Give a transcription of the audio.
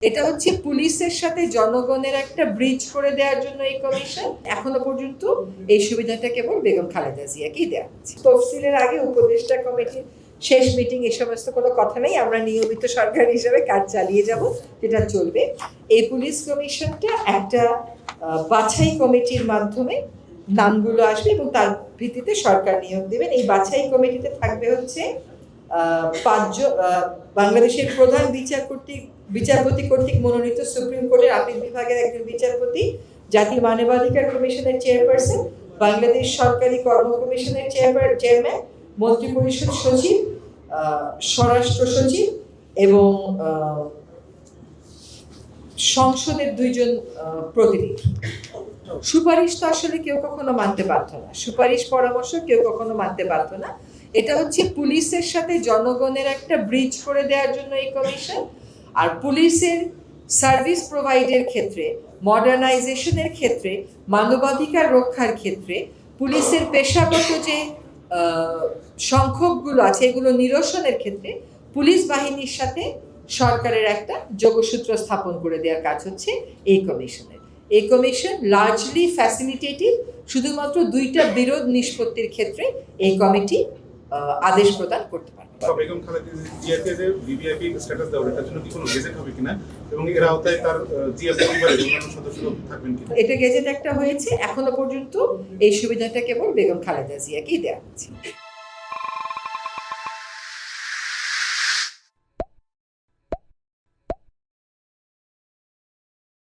এটা হচ্ছে পুলিশের সাথে জনগণের একটা ব্রিজ করে দেওয়ার জন্য এই কমিশন। এখনো পর্যন্ত এই সুবিধাটা কেবল বেগম খালেদা জিয়াকেই দেওয়া হচ্ছে। তফসিলের আগে উপদেষ্টা কমিটির শেষ মিটিং এই সমস্ত কোনো কথা নেই। আমরা নিয়মিত সরকার হিসেবে কাজ চালিয়ে যাব, যেটা চলবে। এই পুলিশ কমিশনটা একটা বাছাই কমিটির মাধ্যমে নামগুলো আসবে এবং তার ভিত্তিতে সরকার নিয়োগ দেবেন। এই বাছাই কমিটিতে থাকবে হচ্ছে পাঁচজন বাংলাদেশের প্রধান বিচারপতি কর্তৃক মনোনীত সুপ্রিম কোর্টের আপিল বিভাগের একজন বিচারপতি, জাতীয় মানবাধিকার কমিশনের চেয়ারপারসন, বাংলাদেশ সরকারি কর্ম কমিশনের চেয়ারম্যান, মন্ত্রিপরিষদ সচিব, স্বরাষ্ট্র সচিব এবং সংসদের 2 জন প্রতিনিধি। সুপারিশ তো আসলে কেউ কখনো মানতে পারত না, সুপারিশ পরামর্শ কেউ কখনো মানতে পারত না। এটা হচ্ছে পুলিশের সাথে জনগণের একটা ব্রিজ করে দেওয়ার জন্য এই কমিশন। আর পুলিশের সার্ভিস প্রোভাইডের ক্ষেত্রে, মডার্নাইজেশনের ক্ষেত্রে, মানবাধিকার রক্ষার ক্ষেত্রে, পুলিশের পেশাগত যে সংক্ষোভগুলো আছে এগুলো নিরসনের ক্ষেত্রে পুলিশ বাহিনীর সাথে সরকারের একটা যোগসূত্র স্থাপন করে দেওয়ার কাজ হচ্ছে এই কমিশনের। এই কমিশন লার্জলি ফ্যাসিলিটেটিভ, শুধুমাত্র 2টা বিরোধ নিষ্পত্তির ক্ষেত্রে এই কমিটি আদেশ প্রদান করতে পারবে। বেগম খালেদা জিয়াকে যে ভিভিআইপি স্ট্যাটাস দেওয়া এটার জন্য কি কোনো গেজেট হবে কিনা এবং এর আওতায় তার জিয়া পরিবারের অন্যান্য সদস্যরা থাকবেন কিনা? এটা গেজেট একটা হয়েছে, এখনো পর্যন্ত এই সুবিধাটা কেবল বেগম খালেদা জিয়াকেই দেওয়া হচ্ছে।